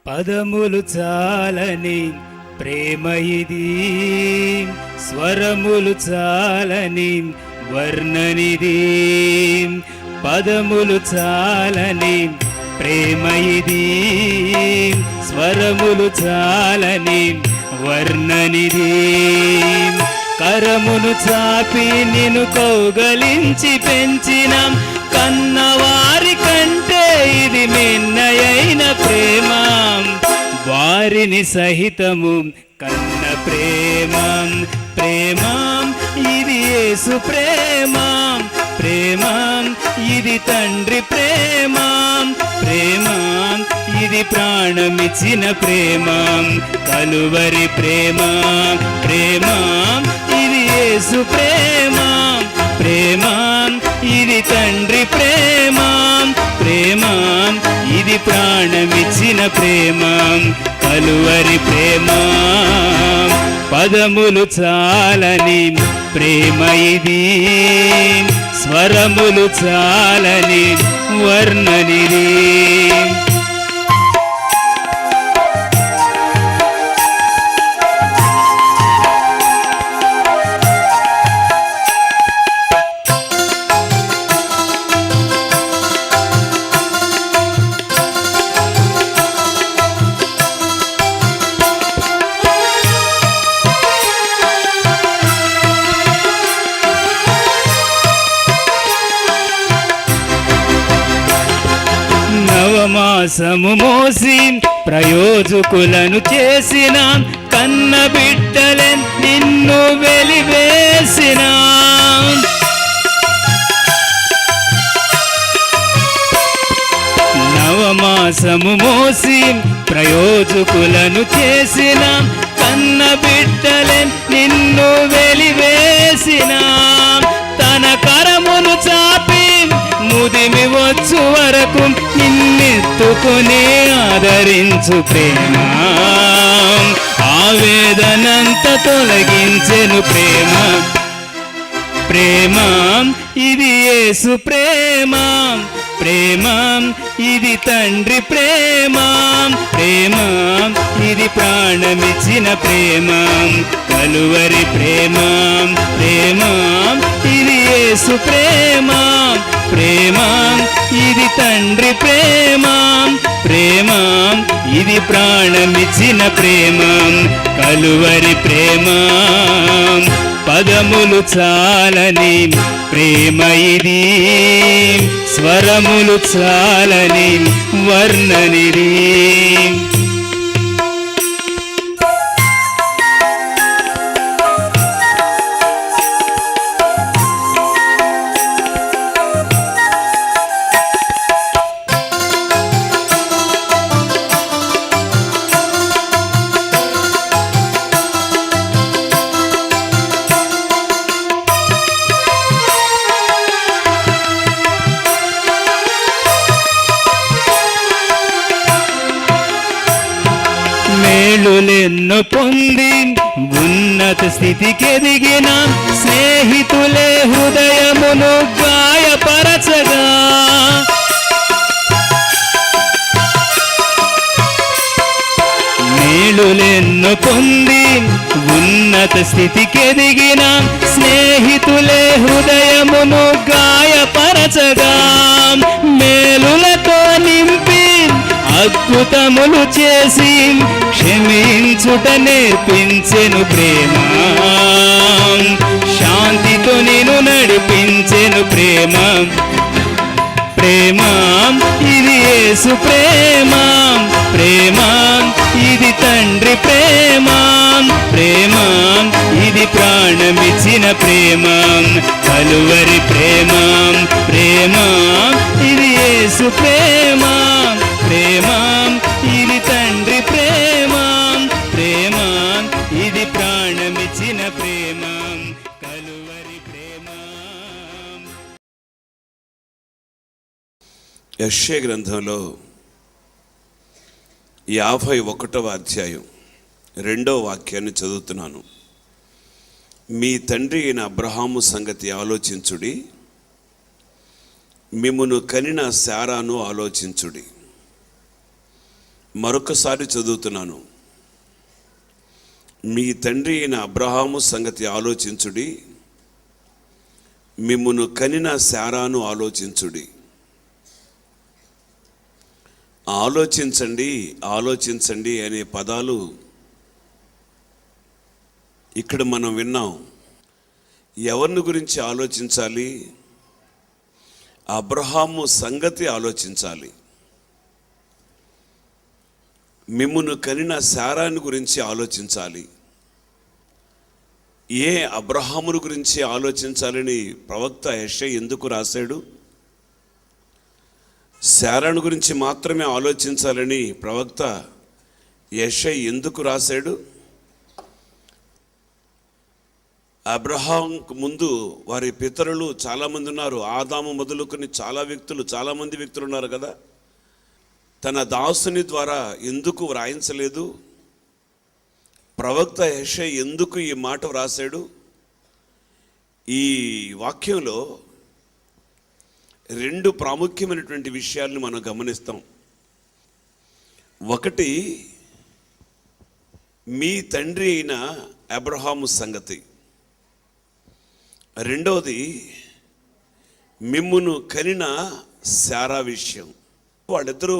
పదములు చాలని ప్రేమ ఇది, స్వరములు చాలని వర్ణనిది. పదములు చాలని ప్రేమ ఇది, స్వరములు చాలని వర్ణనిది. కరమును చాపి నిన్ను కౌగలించి పెంచిన కన్నవారి కంటే ఇది మిన్నయైన ప్రేమ. వారిని సహితము కన్న ప్రేమ. ప్రేమ ఇది యేసు ప్రేమ. ప్రేమ ఇది తండ్రి ప్రేమ. ప్రేమ ఇది ప్రాణమిచ్చిన ప్రేమ. కలువరి ప్రేమ. ప్రేమ ఇది యేసు ప్రేమ. ప్రేమ ఇది తండ్రి ప్రేమ. ప్రేమ ఇది ప్రాణమిచ్చిన ప్రేమ. కలువరి ప్రేమ. పదములు చాలని ప్రేమ ఇది, స్వరములు చాలని వర్ణనిది. నవమాసము మోసి ప్రయోజకులను చేసిన కన్న బిడ్డలే నిన్ను వెలివేసిన. నవమాసము మోసి ప్రయోజకులను చేసిన కన్న బిడ్డలే నిన్ను వెలివేసిన. తన కరమును చాపి ముదిమి వచ్చు వరకు నిన్నెత్తుకుని ఆదరించు ప్రేమ. ఆవేదనంత తొలగించెను ప్రేమ. ప్రేమ ఇది యేసు ప్రేమ. ప్రేమ ఇది తండ్రి ప్రేమ. ప్రేమ ఇది ప్రాణమిచ్చిన ప్రేమ. కలువరి ప్రేమ. ప్రేమ ఇది యేసు ప్రేమ. ప్రేమ ఇది తండ్రి ప్రేమ. ప్రేమ ఇది ప్రాణమిచ్చిన ప్రేమ. కలువరి ప్రేమ. పదములు చాలని ప్రేమ ఇది, స్వరములు చాలని వర్ణనిది. మేలులెన్నో పొంది ఉన్నత స్థితికి ఎదిగిన స్నేహితులే హృదయమును గాయపరచగా. మేలులెన్నో పొంది ఉన్నత స్థితికి ఎదిగిన స్నేహితులే హృదయమును గాయపరచగా. మేలులతో నింపి అద్భుతములు చేసి క్షమించుట నేర్పించెను ప్రేమ. శాంతితో నేను నడిపించెను ప్రేమ. ప్రేమ ఇది యేసు ప్రేమ. ప్రేమ ఇది తండ్రి ప్రేమ. ప్రేమ ఇది ప్రాణమిచ్చిన ప్రేమ. కలువరి ప్రేమ. ప్రేమ ఇది యేసు ప్రేమ. ప్రేమ ఇది తండ్రి ప్రేమ. ప్రేమ ఇది ప్రాణమిచ్చిన ప్రేమ. కలువరి ప్రేమ. యెషయా గ్రంథంలో 51వ అధ్యాయం 2వ వాక్యాన్ని చదువుతున్నాను. మీ తండ్రి అయిన అబ్రహాము సంగతి ఆలోచించుడి, మిమ్మును కనిన శారాను ఆలోచించుడి. మరొకసారి చదువుతున్నాను. మీ తండ్రి అయిన అబ్రహాము సంగతి ఆలోచించుడి, మిమ్మును కనిన శారాను ఆలోచించుడి. ఆలోచించండి, ఆలోచించండి అనే పదాలు ఇక్కడ మనం విన్నాం. ఎవరిని గురించి ఆలోచించాలి? అబ్రహాము సంగతి ఆలోచించాలి. మిమ్మును కనిన శారాని గురించి ఆలోచించాలి. ఏ అబ్రహామును గురించి ఆలోచించాలని ప్రవక్త యెషయా ఎందుకు రాశాడు? శారాను గురించి మాత్రమే ఆలోచించాలని ప్రవక్త యెషయా ఎందుకు రాశాడు? అబ్రహాంకు ముందు వారి పితరులు చాలామంది ఉన్నారు. ఆదాము మొదలుకొని చాలామంది వ్యక్తులు ఉన్నారు కదా. తన దాసుని ద్వారా ఎందుకు వ్రాయించలేదు? ప్రవక్త యెషయా ఎందుకు ఈ మాట వ్రాసాడు? ఈ వాక్యంలో రెండు ప్రాముఖ్యమైనటువంటి విషయాలను మనం గమనిస్తాం. ఒకటి, మీ తండ్రి అయిన అబ్రహాము సంగతి. రెండవది, మిమ్మును కనిన శారా విషయం. వాళ్ళిద్దరూ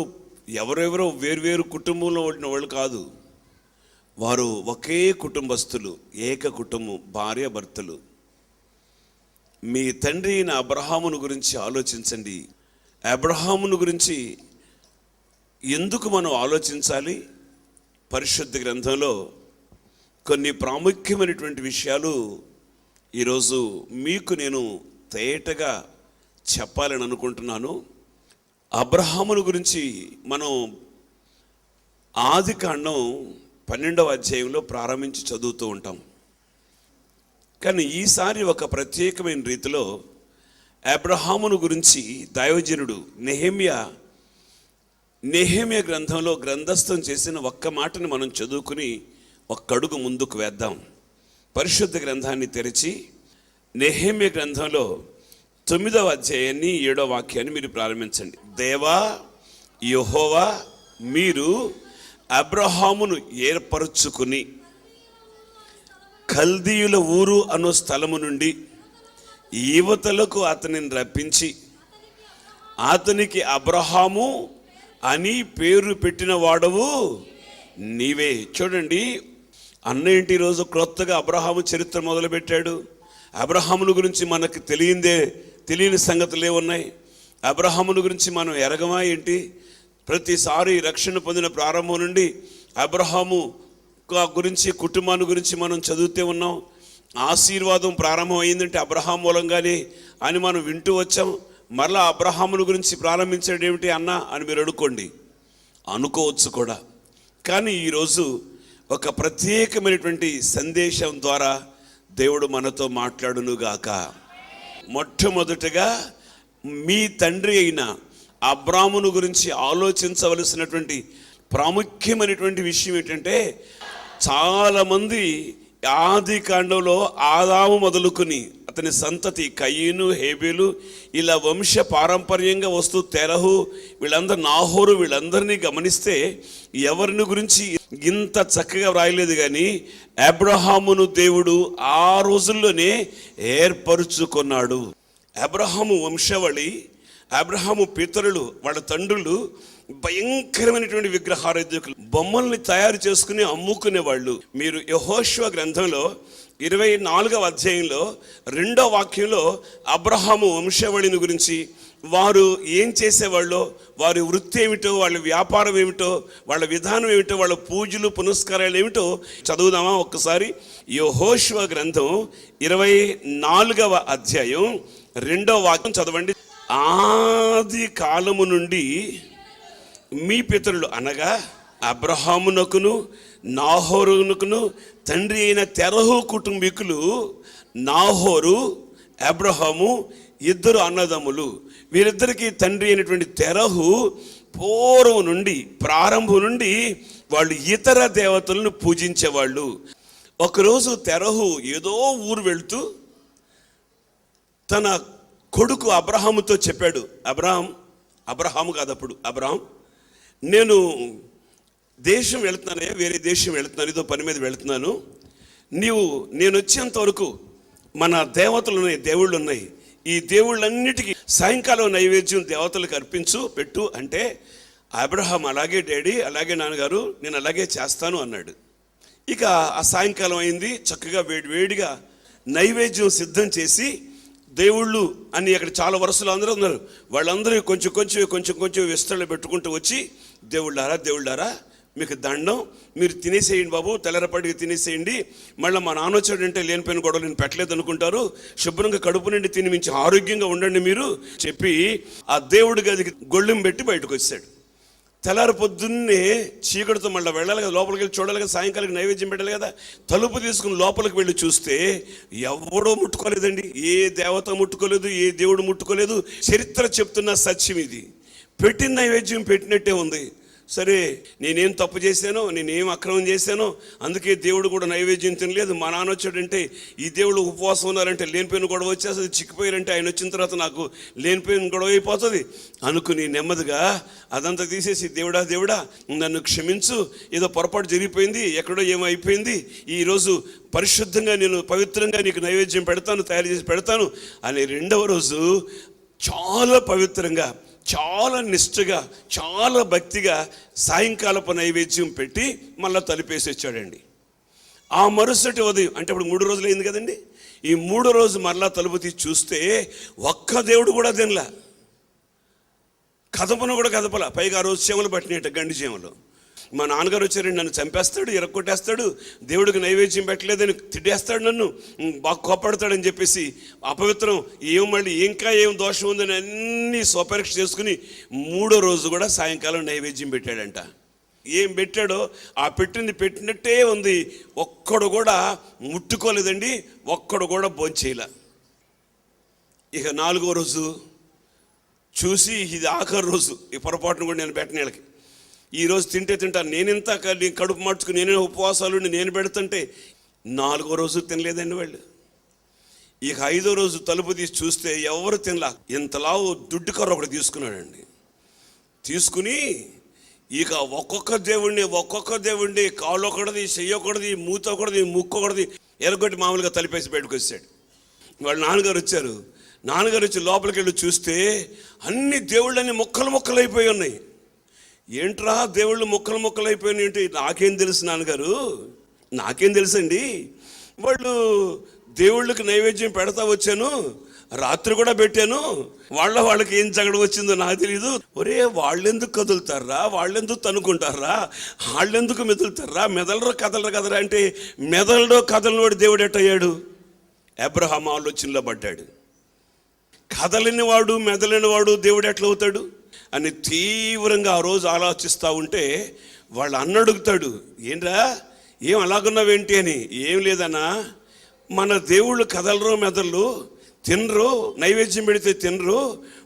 ఎవరెవరో వేర్వేరు కుటుంబంలో ఉండిన వాళ్ళు కాదు. వారు ఒకే కుటుంబస్తులు, ఏక కుటుంబం, భార్య భర్తలు. మీ తండ్రి అయిన అబ్రహామును గురించి ఆలోచించండి. అబ్రహామును గురించి ఎందుకు మనం ఆలోచించాలి? పరిశుద్ధ గ్రంథంలో కొన్ని ప్రాముఖ్యమైనటువంటి విషయాలు ఈరోజు మీకు నేను తేటగా చెప్పాలని అనుకుంటున్నాను. అబ్రహామును గురించి మనం ఆదికాండం 12వ అధ్యాయంలో ప్రారంభించి చదువుతూ ఉంటాం. కానీ ఈసారి ఒక ప్రత్యేకమైన రీతిలో అబ్రహామును గురించి దైవజనుడు నెహెమ్యా గ్రంథంలో గ్రంథస్థం చేసిన ఒక్క మాటని మనం చదువుకుని ఒక్క అడుగు ముందుకు వేద్దాం. పరిశుద్ధ గ్రంథాన్ని తెరిచి నెహెమ్యా గ్రంథంలో 9వ అధ్యాయాన్ని 7వ వాక్యాన్ని మీరు ప్రారంభించండి. దేవా యెహోవా, మీరు అబ్రహామును ఏర్పరచుకుని కల్దీయుల ఊరు అను స్థలము నుండి యువతలకు అతనిని రప్పించి అతనికి అబ్రహాము అని పేరు పెట్టిన వాడవు నీవే. చూడండి, అన్నేంటి ఈరోజు క్రొత్తగా అబ్రహాము చరిత్ర మొదలుపెట్టాడు. అబ్రహామును గురించి మనకు తెలియని సంగతులు ఏమున్నాయి? అబ్రహామును గురించి మనం ఎరగమా ఏంటి? ప్రతిసారి రక్షణ పొందిన ప్రారంభం నుండి అబ్రహాము గురించి, కుటుంబాన్ని గురించి మనం చదువుతూ ఉన్నాం. ఆశీర్వాదం ప్రారంభం అయిందంటే అబ్రహాం మూలంగానే అని మనం వింటూ వచ్చాం. మరలా అబ్రహామును గురించి ప్రారంభించడం ఏమిటి అన్న అని మీరు అనుకోవచ్చు కూడా. కానీ ఈరోజు ఒక ప్రత్యేకమైనటువంటి సందేశం ద్వారా దేవుడు మనతో మాట్లాడునుగాక. మొట్టమొదటగా మీ తండ్రి అయిన అబ్రామును గురించి ఆలోచించవలసినటువంటి ప్రాముఖ్యమైనటువంటి విషయం ఏంటంటే, చాలామంది ఆది కాండంలో ఆదాము మొదలుకొని అతని సంతతి కయీను, హేబేలు, ఇలా వంశ పారంపర్యంగా వస్తూ తెరహు, వీళ్ళందరూ, నాహోరు, వీళ్ళందరినీ గమనిస్తే ఎవరిని గురించి ఇంత చక్కగా వ్రాయలేదు. కానీ అబ్రహామును దేవుడు ఆ రోజుల్లోనే ఏర్పరుచుకున్నాడు. అబ్రహాము వంశవళి, అబ్రహాము పితరులు, వాళ్ళ తండ్రులు భయంకరమైనటువంటి విగ్రహారాధకులు, బొమ్మల్ని తయారు చేసుకుని అమ్ముకునేవాళ్ళు. మీరు యెహోషువ గ్రంథంలో 24వ అధ్యాయంలో 2వ వాక్యంలో అబ్రహాము వంశవళిని గురించి, వారు ఏం చేసేవాళ్ళో, వారి వృత్తి ఏమిటో, వాళ్ళ వ్యాపారం ఏమిటో, వాళ్ళ విధానం ఏమిటో, వాళ్ళ పూజలు పునస్కారాలు ఏమిటో చదువుదామా ఒక్కసారి. యెహోషువ గ్రంథం 24వ అధ్యాయం 2వ వాక్యం చదవండి. ఆది కాలము నుండి మీ పితరులు అనగా అబ్రహామునకును నాహోరునకును తండ్రి అయిన తెరహు కుటుంబీకులు, నాహోరు, అబ్రహాము ఇద్దరు అన్నదమ్ములు. వీరిద్దరికి తండ్రి అయినటువంటి తెరహు పూర్వం నుండి, ప్రారంభం నుండి వాళ్ళు ఇతర దేవతలను పూజించేవాళ్ళు. ఒకరోజు తెరహు ఏదో ఊరు వెళ్తూ తన కొడుకు అబ్రహాముతో చెప్పాడు, అబ్రహాము కాదు, అప్పుడు అబ్రహాం, నేను దేశం వెళుతున్నానే, వేరే దేశం వెళుతున్నాను, ఏదో పని మీద వెళుతున్నాను, నేను వచ్చేంత వరకు మన దేవతలు ఉన్నాయి, దేవుళ్ళు ఉన్నాయి, ఈ దేవుళ్ళన్నిటికీ సాయంకాలం నైవేద్యం దేవతలకు అర్పించు పెట్టు అంటే అబ్రహాం అలాగే డాడీ, అలాగే నాన్నగారు, నేను అలాగే చేస్తాను అన్నాడు. ఇక ఆ సాయంకాలం అయింది, చక్కగా వేడిగా నైవేద్యం సిద్ధం చేసి దేవుళ్ళు అని అక్కడ చాలా వరుసలు అందరూ ఉన్నారు, వాళ్ళందరూ కొంచెం విస్తరణ పెట్టుకుంటూ వచ్చి దేవుళ్ళారా మీకు దండం, మీరు తినేసేయండి బాబు, తెల్లరపాటికి తినేసేయండి, మళ్ళీ మా నాన్న వచ్చాడంటే లేనిపోయిన గొడవలు నేను పెట్టలేదు అనుకుంటారు, శుభ్రంగా కడుపు నుండి తిని మించి ఆరోగ్యంగా ఉండండి మీరు చెప్పి ఆ దేవుడి గదికి గొళ్ళెం పెట్టి బయటకు వచ్చాడు. తెల్లారి పొద్దున్నే చీకటితో మళ్ళీ వెళ్ళాలి కదా, లోపలికి వెళ్ళి చూడాలి కదా, సాయంకాలం నైవేద్యం పెట్టాలి కదా, తలుపు తీసుకుని లోపలికి వెళ్ళి చూస్తే ఎవడో ముట్టుకోలేదండి, ఏ దేవత ముట్టుకోలేదు, ఏ దేవుడు ముట్టుకోలేదు. చరిత్ర చెప్తున్న సత్యం ఇది. పెట్టిన నైవేద్యం పెట్టినట్టే ఉంది. సరే, నేనేం తప్పు చేశానో, నేనేం అక్రమం చేశానో, అందుకే దేవుడు కూడా నైవేద్యం తినలేదు. మా నాన్న వచ్చాడంటే ఈ దేవుడు ఉపవాసం ఉన్నారంటే లేనిపోయిన గొడవ వచ్చేస్తుంది, చిక్కిపోయారంటే ఆయన వచ్చిన తర్వాత నాకు లేనిపోయిన గొడవ అయిపోతుంది అనుకుని నెమ్మదిగా అదంతా తీసేసి దేవుడా నన్ను క్షమించు, ఏదో పొరపాటు జరిగిపోయింది, ఎక్కడో ఏమో అయిపోయింది, ఈరోజు పరిశుద్ధంగా నేను పవిత్రంగా నీకు నైవేద్యం పెడతాను, తయారు చేసి పెడతాను అని రెండవ రోజు చాలా పవిత్రంగా, చాలా నిష్ఠగా, చాలా భక్తిగా సాయంకాలపు నైవేద్యం పెట్టి మళ్ళీ తలిపేసి వచ్చాడండి. ఆ మరుసటి ఉదయం అంటే ఇప్పుడు 3 రోజులు అయింది కదండి, ఈ 3వ రోజు మరలా తలుపు తీసి చూస్తే ఒక్క దేవుడు కూడా తినలా, కదపను కూడా కదపలా. పైగా ఆ రోజు చీమలు పట్టినట్టు, గండి చీమలు. మా నాన్నగారు వచ్చారండి, నన్ను చంపేస్తాడు, ఎరక్కొట్టేస్తాడు, దేవుడికి నైవేద్యం పెట్టలేదని తిట్టేస్తాడు, నన్ను బాగా కోపడతాడని చెప్పేసి అపవిత్రం మళ్ళీ ఇంకా ఏం దోషం ఉందని అన్నీ స్వపరీక్ష చేసుకుని 3వ రోజు కూడా సాయంకాలం నైవేద్యం పెట్టాడంట. ఏం పెట్టాడో ఆ పెట్టినట్టే ఉంది, ఒక్కడు కూడా ముట్టుకోలేదండి, ఒక్కడు కూడా భోంచేయలే. ఇక 4వ రోజు చూసి ఇది ఆఖరి రోజు, ఈ పొరపాటును కూడా నేను పెట్టిన వీళ్ళకి, ఈరోజు తింటాను, నేనెంత కడుపు మార్చుకుని నేనే ఉపవాసాలు నేను పెడుతుంటే 4వ రోజు తినలేదండి వాళ్ళు. ఇక 5వ రోజు తలుపు తీసి చూస్తే ఎవరు తినలా. ఇంతలావు దుడ్డు కర్ర ఒకటి తీసుకున్నాడండి. తీసుకుని ఇక ఒక్కొక్క దేవుడిని కాళ్ళు ఒకటిది, చెయ్యి ఒకటిది, మూత ఒకటిది, ముక్కు ఒకటిది ఎరగొట్టి మామూలుగా తలిపేసి బయటకు వచ్చాడు. వాళ్ళ నాన్నగారు వచ్చి లోపలికి వెళ్ళి చూస్తే అన్ని దేవుళ్ళని ముక్కలు అయిపోయి ఉన్నాయి. ఏంట్రా దేవుళ్ళు ముక్కలు అయిపోయినాయి ఏంటి? నాకేం తెలుసు నాన్నగారు, నాకేం తెలుసండి, వాళ్ళు దేవుళ్ళకి నైవేద్యం పెడతా వచ్చాను, రాత్రి కూడా పెట్టాను, వాళ్ళకి ఏం జగడ వచ్చిందో నాకు తెలీదు. ఒరే, వాళ్ళెందుకు కదులుతారా, వాళ్ళెందుకు తనుకుంటారా, వాళ్ళెందుకు మెదులుతారా, మెదలరు కదలరా అంటే మెదలడో కదలనోడు దేవుడు ఎట్టయ్యాడు? అబ్రహాం ఆలోచనలో పడ్డాడు. కదలినవాడు మెదలినవాడు దేవుడు ఎట్లా అవుతాడు అని తీవ్రంగా ఆ రోజు ఆలోచిస్తూ ఉంటే వాళ్ళ అన్న అడుగుతాడు, ఏంట్రా ఏం అలాగున్నావేంటి అని. ఏం లేదన్నా, మన దేవుళ్ళు కదలరు మెదళ్ళు, తినరు, నైవేద్యం పెడితే తినరు,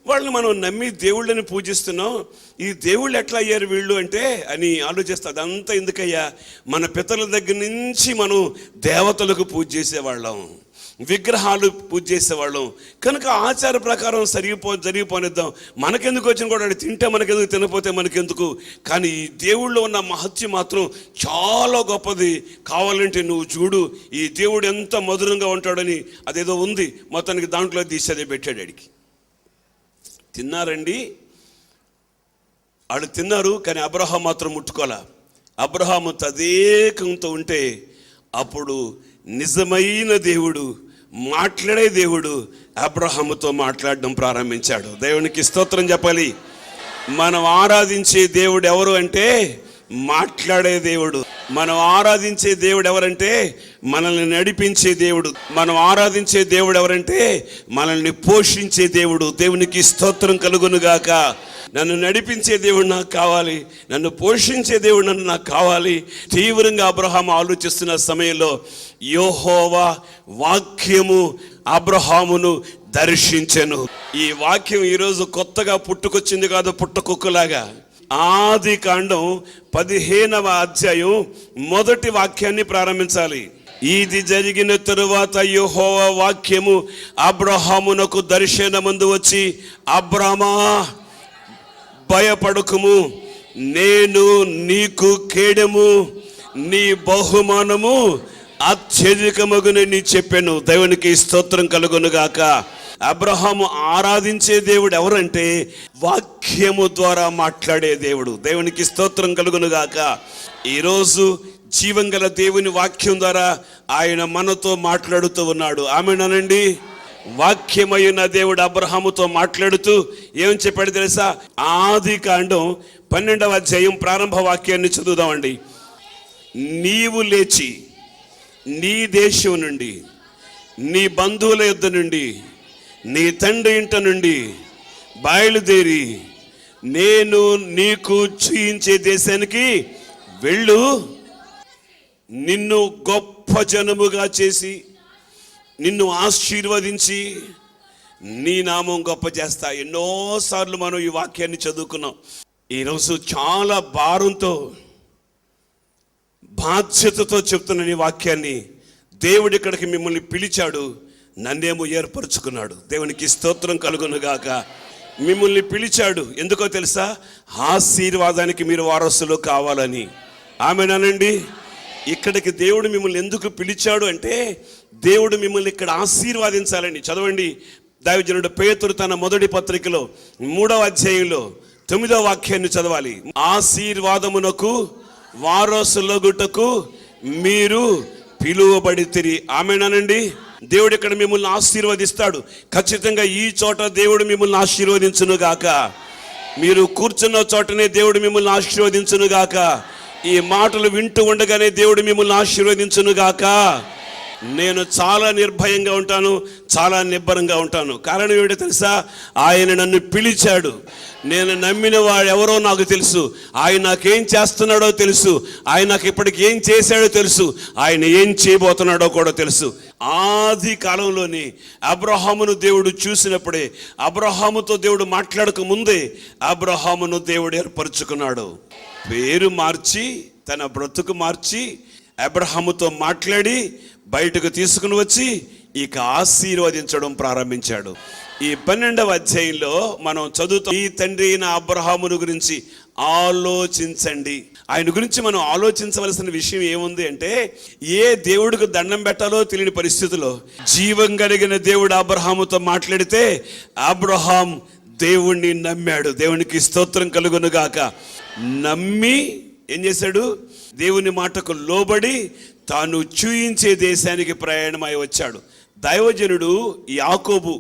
వాళ్ళని మనం నమ్మి దేవుళ్ళని పూజిస్తున్నాం, ఈ దేవుళ్ళు ఎట్లా అయ్యారు వీళ్ళు అంటే అని ఆలోచిస్తే అదంతా ఎందుకయ్యా, మన పితరుల దగ్గర నుంచి మనం దేవతలకు పూజ చేసేవాళ్ళం, విగ్రహాలు పూజ చేసేవాళ్ళం కనుక ఆచార ప్రకారం జరిగిపోనిద్దాం, మనకెందుకు వచ్చిన కూడా తింటే మనకెందుకు, తినపోతే మనకెందుకు, కానీ ఈ దేవుళ్ళు ఉన్న మహత్యం మాత్రం చాలా గొప్పది, కావాలంటే నువ్వు చూడు ఈ దేవుడు ఎంత మధురంగా ఉంటాడని అదేదో ఉంది, మొత్తానికి దాంట్లో తీసేదే పెట్టాడు. అడిగి తిన్నారండి, వాళ్ళు తిన్నారు, కానీ అబ్రహాం మాత్రం ముట్టుకోలే. అబ్రహాము తదేకంతో ఉంటే అప్పుడు నిజమైన దేవుడు, మాట్లాడే దేవుడు అబ్రహాముతో మాట్లాడడం ప్రారంభించాడు. దేవునికి స్తోత్రం చెప్పాలి. మనం ఆరాధించే దేవుడు ఎవరు అంటే మాట్లాడే దేవుడు. మనం ఆరాధించే దేవుడు ఎవరంటే మనల్ని నడిపించే దేవుడు. మనం ఆరాధించే దేవుడు ఎవరంటే మనల్ని పోషించే దేవుడు. దేవునికి స్తోత్రం కలుగునుగాక. నన్ను నడిపించే దేవుడు నాకు కావాలి, నన్ను పోషించే దేవుడు నాకు కావాలి. తీవ్రంగా అబ్రహాం ఆలోచిస్తున్న సమయంలో యెహోవా వాక్యము అబ్రహామును దర్శించెను. ఈ వాక్యం ఈరోజు కొత్తగా పుట్టుకొచ్చింది కాదు, పుట్టకుక్కలాగా. ఆది కాండం 15వ అధ్యాయం 1వ వాక్యాన్ని ప్రారంభించాలి. ఇది జరిగిన తరువాత యెహోవా వాక్యము అబ్రహామునకు దర్శనమందు వచ్చి, అబ్రామా భయపడకుము, నేను నీకు కేడము, నీ బహుమానము అత్యధికమగునని చెప్పాను. దేవునికి స్తోత్రం కలుగును గాక. అబ్రహాము ఆరాధించే దేవుడు ఎవరంటే వాక్యము ద్వారా మాట్లాడే దేవుడు. దేవునికి స్తోత్రం కలుగును గాక. ఈరోజు జీవం గల దేవుని వాక్యం ద్వారా ఆయన మనతో మాట్లాడుతూ ఉన్నాడు. ఆమేనండి. వాక్యమైన దేవుడు అబ్రహాముతో మాట్లాడుతూ ఏం చెప్పాడు తెలుసా? ఆది కాండం 12వ అధ్యాయం ప్రారంభ వాక్యాన్ని చదువుదామండి. నీవు లేచి నీ దేశం నుండి, నీ బంధువుల యొద్ద నుండి, నీ తండ్రి ఇంట నుండి బయలుదేరి నేను నీకు చూయించే దేశానికి వెళ్ళు. నిన్ను గొప్ప జనముగా చేసి నిన్ను ఆశీర్వదించి నీ నామం గొప్ప చేస్తా. ఎన్నోసార్లు మనం ఈ వాక్యాన్ని చదువుకున్నాం. ఈరోజు చాలా భారంతో, బాధ్యతతో చెప్తున్న ఈ వాక్యాన్ని. దేవుడు ఇక్కడికి మిమ్మల్ని పిలిచాడు, నన్నేమో ఏర్పరచుకున్నాడు. దేవునికి స్తోత్రం కలుగునుగాక. మిమ్మల్ని పిలిచాడు ఎందుకో తెలుసా? ఆశీర్వాదానికి మీరు వారసులు కావాలని. ఆమేనండి. ఇక్కడికి దేవుడు మిమ్మల్ని ఎందుకు పిలిచాడు అంటే దేవుడు మిమ్మల్ని ఇక్కడ ఆశీర్వాదించాలని. చదవండి, దైవజనుడు పేతురు తన మొదటి పత్రికలో 3వ అధ్యాయంలో 9వ వాక్యాన్ని చదవాలి. ఆశీర్వాదమునకు వారసులగుటకు మీరు పిలువబడితిరి. ఆమేనండి. దేవుడు ఇక్కడ మిమ్మల్ని ఆశీర్వదిస్తాడు. ఖచ్చితంగా ఈ చోట దేవుడు మిమ్మల్ని ఆశీర్వదించునుగాక. మీరు కూర్చున్న చోటనే దేవుడు మిమ్మల్ని ఆశీర్వదించునుగాక. ఈ మాటలు వింటూ ఉండగానే దేవుడు మిమ్మల్ని ఆశీర్వదించునుగాక. నేను చాలా నిర్భయంగా ఉంటాను, చాలా నిబ్బరంగా ఉంటాను. కారణం ఏమిటో తెలుసా? ఆయన నన్ను పిలిచాడు. నేను నమ్మిన వాడు ఎవరో నాకు తెలుసు. ఆయన నాకేం చేస్తున్నాడో తెలుసు. ఆయన నాకు ఇప్పటికి ఏం చేశాడో తెలుసు. ఆయన ఏం చేయబోతున్నాడో కూడా తెలుసు. ఆది కాలంలోని అబ్రహామును దేవుడు చూసినప్పుడే, అబ్రహాముతో దేవుడు మాట్లాడక ముందే అబ్రహామును దేవుడు ఏర్పరచుకున్నాడు. పేరు మార్చి, తన బ్రతుకు మార్చి, అబ్రహాముతో మాట్లాడి బయటకు తీసుకుని వచ్చి ఇక ఆశీర్వదించడం ప్రారంభించాడు. ఈ 12వ అధ్యాయంలో మనం చదువుతాం. ఈ తండ్రి అయిన అబ్రహామును గురించి ఆలోచించండి. ఆయన గురించి మనం ఆలోచించవలసిన విషయం ఏముంది అంటే, ఏ దేవుడికి దండం పెట్టాలో తెలియని పరిస్థితిలో జీవం కలిగిన దేవుడు అబ్రహాముతో మాట్లాడితే అబ్రహాం దేవుణ్ణి నమ్మాడు. దేవునికి స్తోత్రం కలుగునుగాక. నమ్మి ఏం చేశాడు? దేవుని మాటకు లోబడి తాను చూయించే దేశానికి ప్రయాణమై వచ్చాడు. దైవజనుడు యాకోబు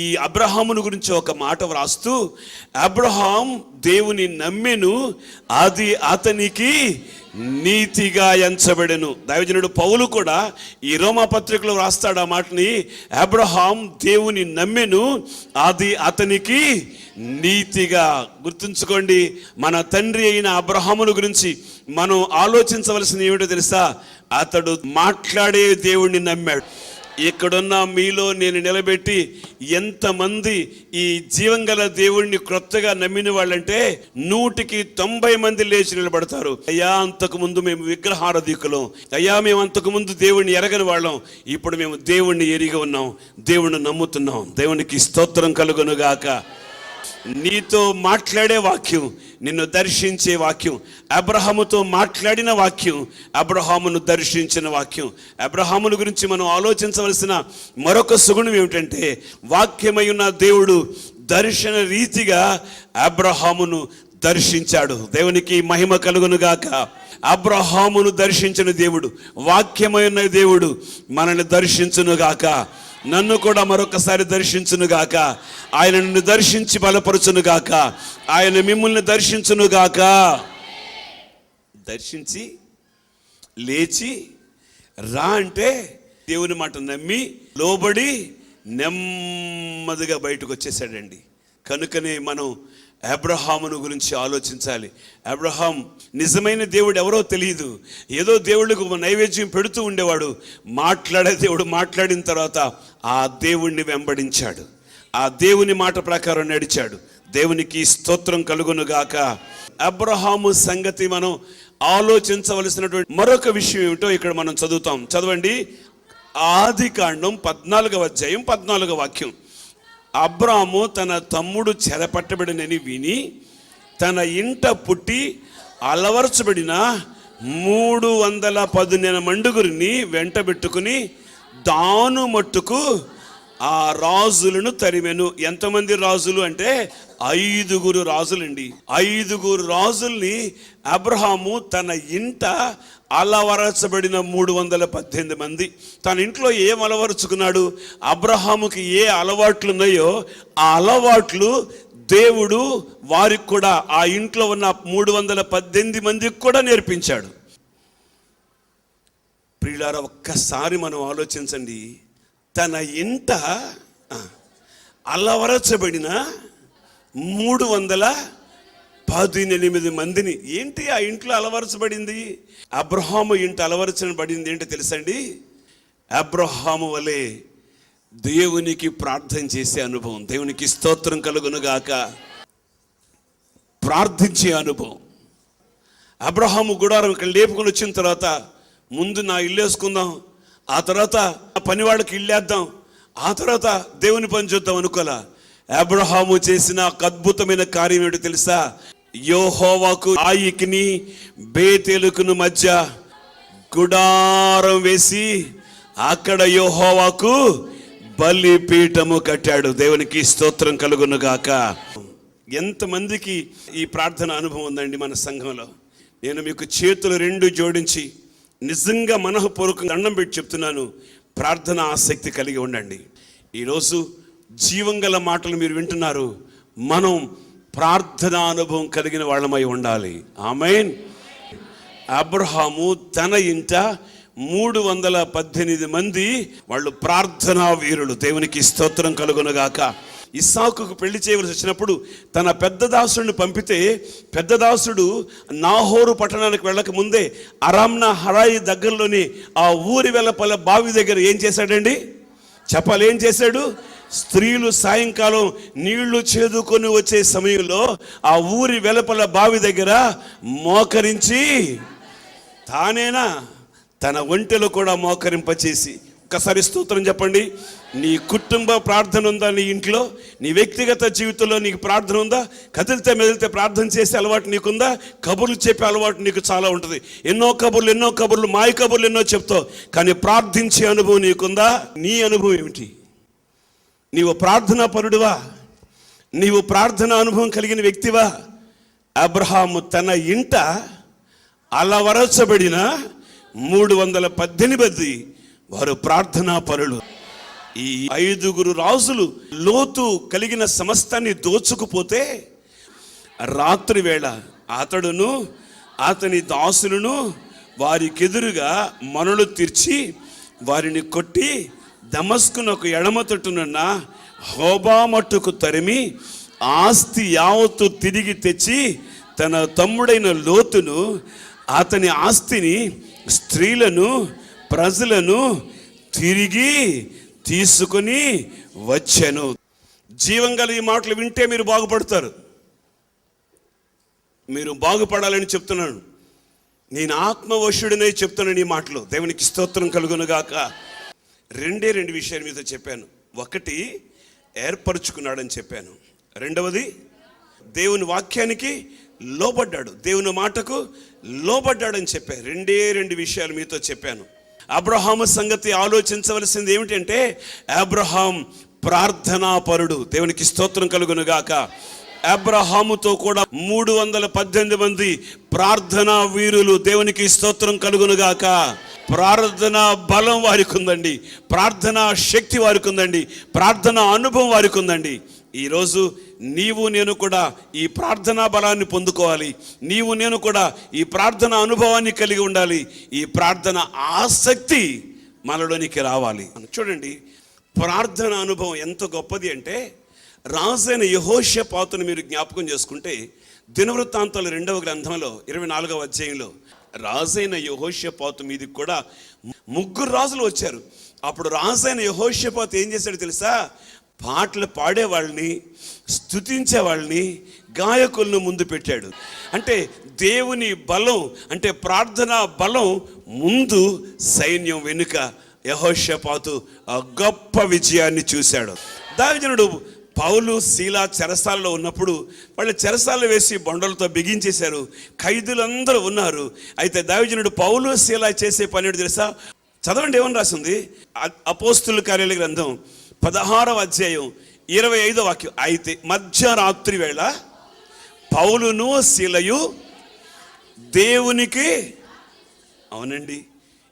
ఈ అబ్రహామును గురించి ఒక మాట వ్రాస్తూ, అబ్రహాం దేవుని నమ్మెను, అది అతనికి నీతిగా ఎంచబడెను. దైవజనుడు పౌలు కూడా ఈ రోమా పత్రికలో వ్రాస్తాడు ఆ మాటని. అబ్రహాం దేవుని నమ్మెను, అది అతనికి నీతిగా. గుర్తుంచుకోండి, మన తండ్రి అయిన అబ్రహామును గురించి మనం ఆలోచించవలసింది ఏమిటో తెలుసా? అతడు మాట్లాడే దేవుణ్ణి నమ్మాడు. ఇక్కడున్న మీలో నేను నిలబెట్టి ఎంతమంది ఈ జీవంగల దేవుణ్ణి క్రొత్తగా నమ్మిన వాళ్ళంటే 100కి 90 మంది లేచి నిలబడతారు. అయ్యా, అంతకు ముందు మేము విగ్రహారాధికులం, అయ్యా మేము అంతకు ముందు దేవుణ్ణి ఎరగని వాళ్ళం, ఇప్పుడు మేము దేవుణ్ణి ఎరిగి ఉన్నాం, దేవుణ్ణి నమ్ముతున్నాం. దేవునికి స్తోత్రం కలుగునుగాక. నీతో మాట్లాడే వాక్యం, నిన్ను దర్శించే వాక్యం, అబ్రహాముతో మాట్లాడిన వాక్యం, అబ్రహామును దర్శించిన వాక్యం. అబ్రహామును గురించి మనం ఆలోచించవలసిన మరొక సుగుణం ఏమిటంటే, వాక్యమై ఉన్న దేవుడు దర్శన రీతిగా అబ్రహామును దర్శించాడు. దేవునికి మహిమ కలుగునుగాక. అబ్రహామును దర్శించిన దేవుడు, వాక్యమై ఉన్న దేవుడు మనల్ని దర్శించునుగాక. నన్ను కూడా మరొకసారి దర్శించునుగాక. ఆయన నిన్ను దర్శించి బలపరచునుగాక. ఆయన మిమ్మల్ని దర్శించునుగాక. దర్శించి లేచి రా అంటే దేవుని మాట నమ్మి లోబడి నెమ్మదిగా బయటకు వచ్చేసాడండి. కనుకనే మనం అబ్రహామును గురించి ఆలోచించాలి. అబ్రహాం నిజమైన దేవుడు ఎవరో తెలియదు, ఏదో దేవుడికి నైవేద్యం పెడుతూ ఉండేవాడు. మాట్లాడే దేవుడు మాట్లాడిన తర్వాత ఆ దేవుణ్ణి వెంబడించాడు, ఆ దేవుని మాట ప్రకారం నడిచాడు. దేవునికి స్తోత్రం కలుగునుగాక. అబ్రహాము సంగతి మనం ఆలోచించవలసినటువంటి మరొక విషయం ఏమిటో ఇక్కడ మనం చదువుతాం. చదవండి, ఆది కాండం 14వ అధ్యాయం 14వ వాక్యం. అబ్రాము తన తమ్ముడు చెరపట్టబడినని విని తన ఇంట పుట్టి అలవర్చబడిన 310 మండుగురిని వెంటబెట్టుకుని దాను మట్టుకు ఆ రాజులను తరిమెను. ఎంతమంది రాజులు అంటే 5 రాజులండి. 5 రాజుల్ని అబ్రహాము తన ఇంట అలవరచబడిన 318 మంది. తన ఇంట్లో ఏం అలవరుచుకున్నాడు? అబ్రహాముకి ఏ అలవాట్లు ఉన్నాయో ఆ అలవాట్లు దేవుడు వారికి కూడా, ఆ ఇంట్లో ఉన్న 318 మందికి కూడా నేర్పించాడు. ప్రియులారా, ఒక్కసారి మనం ఆలోచించండి. తన ఇంట అలవరచబడిన 318 మందిని. ఏంటి ఆ ఇంట్లో అలవరచబడింది? అబ్రహాము ఇంట అలవరచబడింది ఏంటో తెలుసండి? అబ్రహాము వలె దేవునికి ప్రార్థన చేసే అనుభవం. దేవునికి స్తోత్రం కలుగునుగాక. ప్రార్థించే అనుభవం. అబ్రహాము గుడారం ఇక్కడ లేపుకొని వచ్చిన తర్వాత ముందు నా ఇల్లు వేసుకుందాం, ఆ తర్వాత పనివాళ్ళకి ఇల్లేద్దాం, ఆ తర్వాత దేవుని పని చూద్దాం అనుకోలా. అబ్రహాము చేసిన ఒక అద్భుతమైన కార్యం ఏంటో తెలుసా? యెహోవాకు ఆయికిని బేతేలుకును మధ్య గుడారం వేసి అక్కడ యెహోవాకు బలిపీఠము కట్టాడు. దేవునికి స్తోత్రం కలుగునుగాక. ఎంతమందికి ఈ ప్రార్థన అనుభవం ఉందండి మన సంఘంలో? నేను మీకు చేతులు 2 జోడించి నిజంగా మనఃపూర్వకంగా దండం పెట్టి చెప్తున్నాను, ప్రార్థన ఆసక్తి కలిగి ఉండండి. ఈరోజు జీవంగల మాటలు మీరు వింటున్నారు. మనం ప్రార్థన అనుభవం కలిగిన వాళ్ళమై ఉండాలి. ఆమేన్. అబ్రహాము తన ఇంట 318 మంది వాళ్ళు ప్రార్థనా వీరులు. దేవునికి స్తోత్రం కలుగునుగాక. ఇస్సాకుకు పెళ్లి చేయవలసి వచ్చినప్పుడు తన పెద్ద దాసుడిని పంపితే, పెద్ద దాసుడు నాహోరు పట్టణానికి వెళ్ళక ముందే అరామ్నా హరాయి దగ్గరలోని ఆ ఊరి వెలపల బావి దగ్గర ఏం చేశాడండి? చెప్పాలి, ఏం చేశాడు? స్త్రీలు సాయంకాలం నీళ్లు చేదుకొని వచ్చే సమయంలో ఆ ఊరి వెలపల బావి దగ్గర మోకరించి, తానేనా తన ఒంటెలో కూడా మోకరింపచేసి, ఒక్కసారి స్తోత్రం చెప్పండి. నీ కుటుంబ ప్రార్థన ఉందా? నీ ఇంట్లో, నీ వ్యక్తిగత జీవితంలో నీకు ప్రార్థన ఉందా? కదిలితే మెదిలితే ప్రార్థన చేసే అలవాటు నీకుందా? కబుర్లు చెప్పే అలవాటు నీకు చాలా ఉంటుంది. ఎన్నో కబుర్లు మాయ కబుర్లు ఎన్నో చెప్తావు, కానీ ప్రార్థించే అనుభవం నీకుందా? నీ అనుభవం ఏమిటి? నీవు ప్రార్థనా పరుడువా? నీవు ప్రార్థన అనుభవం కలిగిన వ్యక్తివా? అబ్రహాము తన ఇంట అలవరచబడిన 318 వారు ప్రార్థనా పరులు. ఈ 5 రాజులు లోతు కలిగిన సమస్తాన్ని దోచుకుపోతే రాత్రి వేళ అతడును అతని దాసులను వారికెదురుగా మనులు తీర్చి వారిని కొట్టి దమస్కునకు ఎడమ తట్టునున్న హోబా మట్టుకు తరిమి ఆస్తి యావత్తు తిరిగి తెచ్చి తన తమ్ముడైన లోతును, అతని ఆస్తిని, స్త్రీలను, ప్రజలను తిరిగి తీసుకొని వచ్చాను. జీవంగల ఈ మాటలు వింటే మీరు బాగుపడతారు. మీరు బాగుపడాలని చెప్తున్నాను. నేను ఆత్మవశుడినై చెప్తున్నాను ఈ మాటలు. దేవునికి స్తోత్రం కలుగునుగాక. 2 విషయాలు మీతో చెప్పాను. ఒకటి, ఏర్పరచుకున్నాడని చెప్పాను. రెండవది, దేవుని వాక్యానికి లోబడ్డాడు, దేవుని మాటకు లోబడ్డాడని చెప్పాను. 2 విషయాలు మీతో చెప్పాను. అబ్రహాము సంగతి ఆలోచించవలసింది ఏమిటంటే, అబ్రహాం ప్రార్థనాపరుడు. దేవునికి స్తోత్రం కలుగునుగాక. అబ్రహాముతో కూడా 318 మంది ప్రార్థనా వీరులు. దేవునికి స్తోత్రం కలుగునుగాక. ప్రార్థనా బలం వారికి ఉందండి, ప్రార్థనా శక్తి వారికి ఉందండి, ప్రార్థనా అనుభవం వారికి ఉందండి. ఈరోజు నీవు నేను కూడా ఈ ప్రార్థనా బలాన్ని పొందుకోవాలి. నీవు నేను కూడా ఈ ప్రార్థన అనుభవాన్ని కలిగి ఉండాలి. ఈ ప్రార్థన ఆసక్తి మనలోనికి రావాలి. చూడండి, ప్రార్థన అనుభవం ఎంత గొప్పది అంటే, రాజైన యెహోషాపాతును మీరు జ్ఞాపకం చేసుకుంటే దినవృత్తాంతాలు 2వ గ్రంథంలో 24వ అధ్యాయంలో రాజైన యెహోషాపాతు మీదకి కూడా 3 రాజులు వచ్చారు. అప్పుడు రాజైన యెహోషాపాతు ఏం చేశాడు తెలుసా? పాటలు పాడేవాళ్ళని, స్తుతించే వాళ్ళని, గాయకులను ముందు పెట్టాడు. అంటే దేవుని బలం, అంటే ప్రార్థనా బలం ముందు, సైన్యం వెనుక. యెహోషాపాతు ఆ గొప్ప విజయాన్ని చూశాడు. దావీదుడు పౌలు శీల చెరసాలలో ఉన్నప్పుడు వాళ్ళు చెరసాలలో వేసి బొండలతో బిగించేశారు. ఖైదీలందరూ ఉన్నారు. అయితే దైవజనుడు పౌలు శీల చేసే పని ఏంటో తెలుసా? చదవండి, ఏమని రాసింది? అపోస్తుల కార్యాల గ్రంథం 16వ అధ్యాయం 25వ వాక్యం. అయితే మధ్యరాత్రి వేళ పౌలును శీలయు దేవునికి, అవునండి,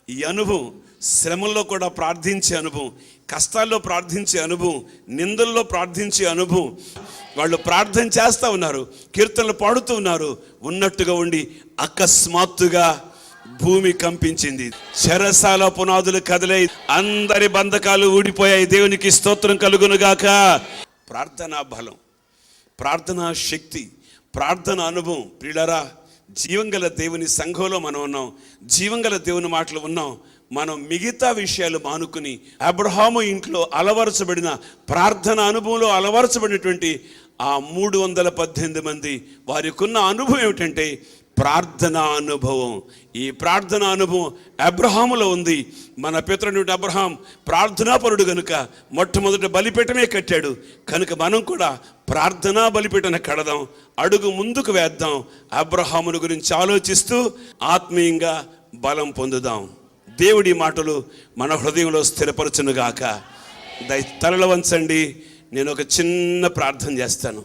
ఈ అనుభవం శ్రమల్లో కూడా ప్రార్థించే అనుభవం, కష్టాల్లో ప్రార్థించే అనుభవం, నిందల్లో ప్రార్థించే అనుభవం. వాళ్ళు ప్రార్థన చేస్తూ ఉన్నారు, కీర్తనలు పాడుతూ ఉన్నారు. ఉన్నట్టుగా ఉండి అకస్మాత్తుగా భూమి కంపించింది. చెరసాల పునాదులు కదిలే, అందరి బంధకాలు ఊడిపోయాయి. దేవునికి స్తోత్రం కలుగునుగాక. ప్రార్థనా బలం, ప్రార్థనా శక్తి, ప్రార్థన అనుభవం. ప్రియులారా, జీవంగల దేవుని సంఘంలో మనం ఉన్నాం, జీవంగల దేవుని మాటలు ఉన్నాం. మనం మిగతా విషయాలు మానుకుని అబ్రహాము ఇంట్లో అలవరచబడిన ప్రార్థన అనుభవంలో అలవరచబడినటువంటి ఆ 318 మంది వారికి ఉన్న అనుభవం ఏమిటంటే ప్రార్థనా అనుభవం. ఈ ప్రార్థనా అనుభవం అబ్రహాములో ఉంది. మన పితరుడు అబ్రహాం ప్రార్థనాపరుడు కనుక మొట్టమొదటి బలిపీఠమే కట్టాడు. కనుక మనం కూడా ప్రార్థనా బలిపీఠన కడదాం, అడుగు ముందుకు వేద్దాం. అబ్రహామును గురించి ఆలోచిస్తూ ఆత్మీయంగా బలం పొందుదాం. దేవుడి మాటలు మన హృదయంలో స్థిరపరచునుగాక. తలలు వంచండి, నేను ఒక చిన్న ప్రార్థన చేస్తాను.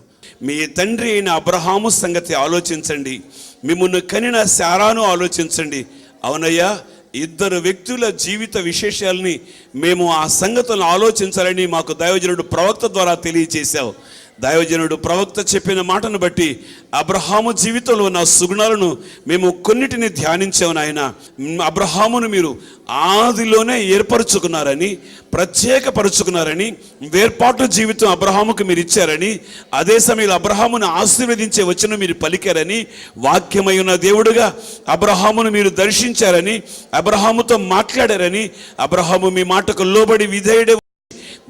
మీ తండ్రి అయిన అబ్రహాము సంగతి ఆలోచించండి, మిమ్మల్ని కనిన శారాను ఆలోచించండి. అవునయ్యా, ఇద్దరు వ్యక్తుల జీవిత విశేషాలని మేము ఆ సంగతులను ఆలోచించాలని మాకు దైవజనుడు ప్రవక్త ద్వారా తెలియజేశావు. దైవజనుడు ప్రవక్త చెప్పిన మాటను బట్టి అబ్రహాము జీవితంలో ఉన్న సుగుణాలను మేము కొన్నిటిని ధ్యానించాము నాయన. అబ్రహామును మీరు ఆదిలోనే ఏర్పరచుకున్నారని, ప్రత్యేకపరుచుకున్నారని, వేర్పాటు జీవితం అబ్రహాముకు మీరు ఇచ్చారని, అదే సమయంలో అబ్రహామును ఆశీర్వదించే వచనం మీరు పలికారని, వాక్యమై ఉన్న దేవుడుగా అబ్రహామును మీరు దర్శించారని, అబ్రహాముతో మాట్లాడారని, అబ్రహాము మీ మాటకు లోబడి విధేయుడే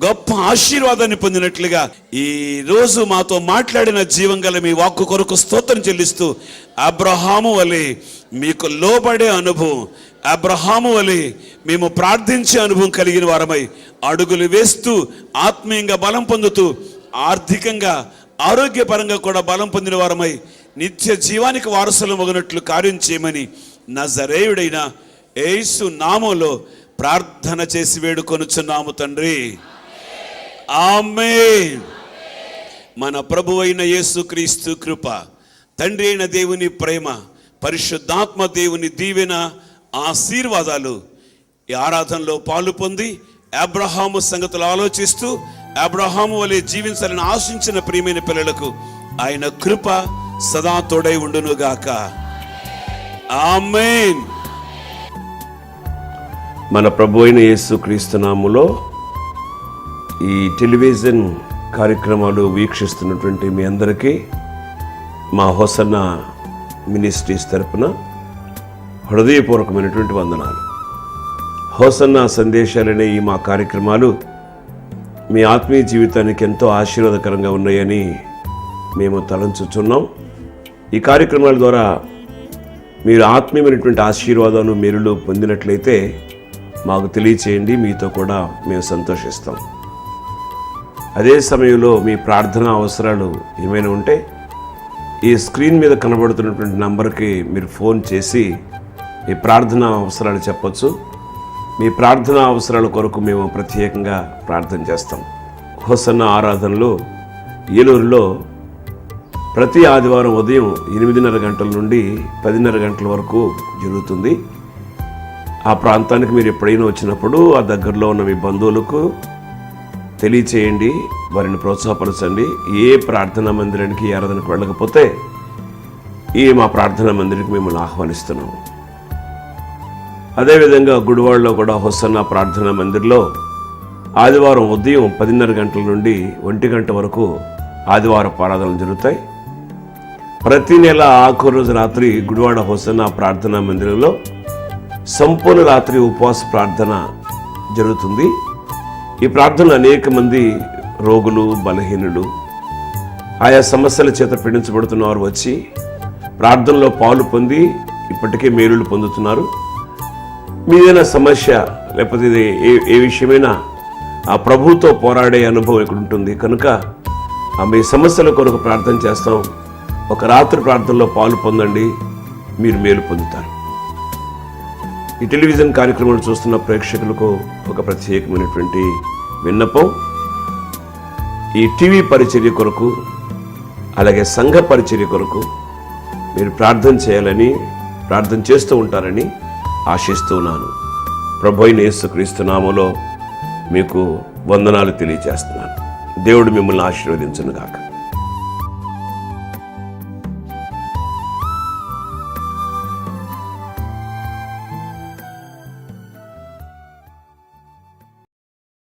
గొప్ప ఆశీర్వాదాన్ని పొందినట్లుగా ఈ రోజు మాతో మాట్లాడిన జీవంగల మీ వాక్కు కొరకు స్తోత్రం చెల్లిస్తూ, అబ్రహాము వలె మీకు లోబడే అనుభవం, అబ్రహాము వలె మేము ప్రార్థించే అనుభవం కలిగిన వారమై అడుగులు వేస్తూ ఆత్మీయంగా బలం పొందుతూ, ఆర్థికంగా ఆరోగ్యపరంగా కూడా బలం పొందిన వారమై నిత్య జీవానికి వారసులు మగినట్లు కార్యం చేయమని నజరేయుడైన యేసు నామములో ప్రార్థన చేసి వేడుకొనుచున్నాము తండ్రి. ఆమేన్. మన ప్రభువైన యేసుక్రీస్తు కృప, తండ్రి అయిన దేవుని ప్రేమ, పరిశుద్ధాత్మ దేవుని దీవెన, ఆశీర్వాదాలు ఈ ఆరాధనలో పాలు పొంది అబ్రహాము సంగతులు ఆలోచిస్తూ అబ్రహాము వలె జీవించాలని ఆశించిన ప్రియమైన పిల్లలకు ఆయన కృప సదా తోడై ఉండునుగాక. ఆమేన్. మన ప్రభు అయిన యేసుక్రీస్తు నామములో ఈ టెలివిజన్ కార్యక్రమాలు వీక్షిస్తున్నటువంటి మీ అందరికీ మా హోసన్న మినిస్ట్రీస్ తరపున హృదయపూర్వకమైనటువంటి వందనాలు. హోసన్న సందేశాలనే ఈ మా కార్యక్రమాలు మీ ఆత్మీయ జీవితానికి ఎంతో ఆశీర్వాదకరంగా ఉన్నాయని మేము తలంచుచున్నాం. ఈ కార్యక్రమాల ద్వారా మీరు ఆత్మీయమైనటువంటి ఆశీర్వాదాలు మేలులు పొందినట్లయితే మాకు తెలియచేయండి, మీతో కూడా మేము సంతోషిస్తాం. అదే సమయంలో మీ ప్రార్థనా అవసరాలు ఏమైనా ఉంటే ఈ స్క్రీన్ మీద కనబడుతున్నటువంటి నంబర్కి మీరు ఫోన్ చేసి మీ ప్రార్థనా అవసరాలు చెప్పొచ్చు. మీ ప్రార్థనా అవసరాల కొరకు మేము ప్రత్యేకంగా ప్రార్థన చేస్తాం. హోసన్న ఆరాధనలో ఏలూరులో ప్రతి ఆదివారం ఉదయం 8:30 గంటల నుండి 10:30 గంటల వరకు జరుగుతుంది. ఆ ప్రాంతానికి మీరు ఎప్పుడైనా వచ్చినప్పుడు ఆ దగ్గరలో ఉన్న మీ బంధువులకు తెలియచేయండి, వారిని ప్రోత్సాహపరచండి. ఏ ప్రార్థనా మందిరానికి ఆరాధనకు వెళ్ళకపోతే ఈ మా ప్రార్థనా మందిరానికి మిమ్మల్ని ఆహ్వానిస్తున్నాము. అదేవిధంగా గుడివాడలో కూడా హోసన్న ప్రార్థనా మందిర్లో ఆదివారం ఉదయం 10:30 గంటల నుండి 1 గంట వరకు ఆదివారం ఆరాధనలు జరుగుతాయి. ప్రతి నెల ఆఖరు రోజు రాత్రి గుడివాడ హోసన్న ప్రార్థనా మందిరంలో సంపూర్ణ రాత్రి ఉపవాస ప్రార్థన జరుగుతుంది. ఈ ప్రార్థనలు అనేక మంది రోగులు, బలహీనులు, ఆయా సమస్యల చేత పీడించబడుతున్న వారు వచ్చి ప్రార్థనలో పాలు పొంది ఇప్పటికే మేలులు పొందుతున్నారు. మీదైనా సమస్య లేకపోతే ఏ విషయమైనా ఆ ప్రభువుతో పోరాడే అనుభవం ఇక్కడ ఉంటుంది. కనుక మీ సమస్యల కొరకు ప్రార్థన చేస్తాం. ఒక రాత్రి ప్రార్థనలో పాలు పొందండి, మీరు మేలు పొందుతారు. ఈ టెలివిజన్ కార్యక్రమాలు చూస్తున్న ప్రేక్షకులకు ఒక ప్రత్యేకమైనటువంటి విన్నపం. ఈ టీవీ పరిచర్య కొరకు అలాగే సంఘ పరిచర్య కొరకు మీరు ప్రార్థన చేయాలని, ప్రార్థన చేస్తూ ఉంటారని ఆశిస్తున్నాను. ప్రభువైన యేసుక్రీస్తు నామములో మీకు వందనాలు తెలియజేస్తున్నాను. దేవుడు మిమ్మల్ని ఆశీర్వదించును గాక.